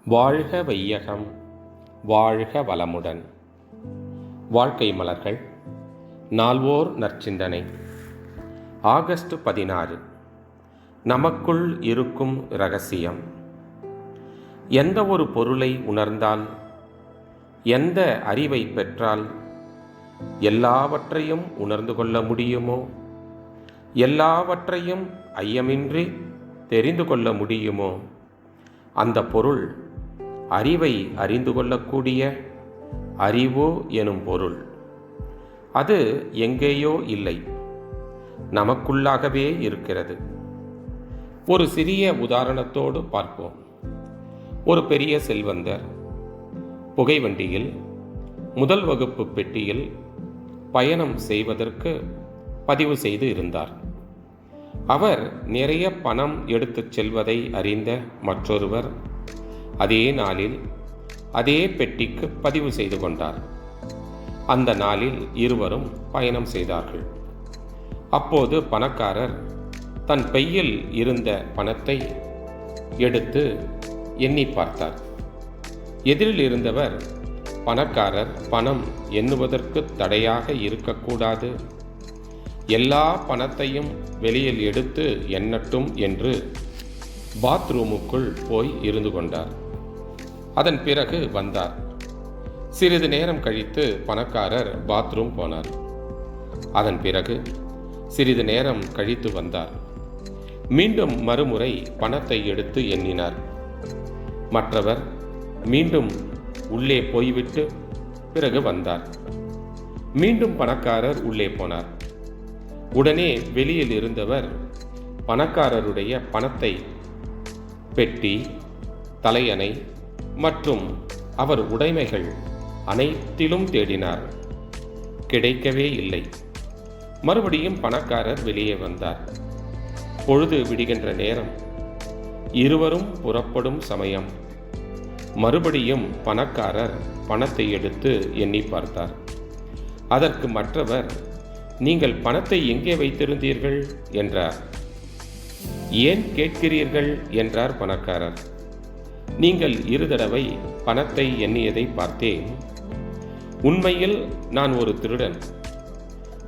வாழ்க வையகம், வாழ்க வளமுடன். வாழ்க்கை மலர்கள். நால்வோர் நற்சிந்தனை. ஆகஸ்ட் 16. நமக்குள் இருக்கும் இரகசியம். எந்த ஒரு பொருளை உணர்ந்தால், எந்த அறிவை பெற்றால் எல்லாவற்றையும் உணர்ந்து கொள்ள முடியுமோ, எல்லாவற்றையும் ஐயமின்றி தெரிந்து கொள்ள முடியுமோ, அந்த பொருள் அறிவை அறிந்து கொள்ளக்கூடிய அறிவு எனும் பொருள். அது எங்கேயோ இல்லை, நமக்குள்ளாகவே இருக்கிறது. ஒரு சிறிய உதாரணத்தோடு பார்ப்போம். ஒரு பெரிய செல்வந்தர் புகைவண்டியில் முதல் வகுப்பு பெட்டியில் பயணம் செய்வதற்கு பதிவு செய்து இருந்தார். அவர் நிறைய பணம் எடுத்துச் செல்வதை அறிந்த மற்றொருவர் அதே நாளில் அதே பெட்டிக்கு பதிவு செய்து கொண்டார். அந்த நாளில் இருவரும் பயணம் செய்தார்கள். அப்போது பணக்காரர் தன் பையில் இருந்த பணத்தை எடுத்து எண்ணி பார்த்தார். எதிரில் இருந்தவர், பணக்காரர் பணம் எண்ணுவதற்கு தடையாக இருக்கக்கூடாது, எல்லா பணத்தையும் வெளியில் எடுத்து எண்ணட்டும் என்று பாத்ரூமுக்குள் போய் இருந்து கொண்டார். அதன் பிறகு வந்தார். சிறிது நேரம் கழித்து பணக்காரர் பாத்ரூம் போனார். அதன் பிறகு சிறிது நேரம் கழித்து வந்தார். மீண்டும் மறுமுறை பணத்தை எடுத்து எண்ணினார். மற்றவர் மீண்டும் உள்ளே போய்விட்டு பிறகு வந்தார். மீண்டும் பணக்காரர் உள்ளே போனார். உடனே வெளியில் இருந்தவர் பணக்காரருடைய பணத்தை, பெட்டி, தலையணை மற்றும் அவர் உடைமைகள் அனைத்திலும் தேடினார். கிடைக்கவே இல்லை. மறுபடியும் பணக்காரர் வெளியே வந்தார். பொழுது விடுகின்ற நேரம், இருவரும் புறப்படும் சமயம். மறுபடியும் பணக்காரர் பணத்தை எடுத்து எண்ணி பார்த்தார். அதற்கு மற்றவர், நீங்கள் பணத்தை எங்கே வைத்திருந்தீர்கள் என்றார். ஏன் கேட்கிறீர்கள் என்றார் பணக்காரர். நீங்கள் 2 தடவை பணத்தை எண்ணியதை பார்த்தேன். உண்மையில் நான் ஒரு திருடன்,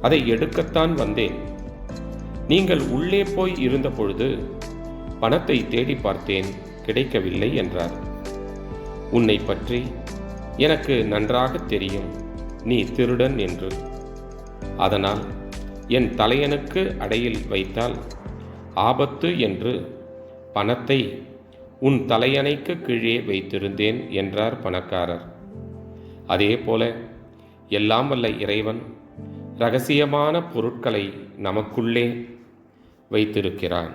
அதை எடுக்கத்தான் வந்தேன். நீங்கள் உள்ளே போய் இருந்த பொழுது பணத்தை தேடி பார்த்தேன், கிடைக்கவில்லை என்றார். உன்னை பற்றி எனக்கு நன்றாக தெரியும், நீ திருடன் என்று. அதனால் என் தலையனுக்கு அடையில் வைத்தால் ஆபத்து என்று பணத்தை உன் தலையணைக்கு கீழே வைத்திருந்தேன் என்றார் பணக்காரர். அதே போல எல்லாம் வல்ல இறைவன் இரகசியமான பொருட்களை நமக்குள்ளே வைத்திருக்கிறான்.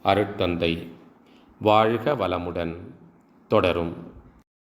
அருட்தந்தை. வாழ்க வளமுடன். தொடரும்.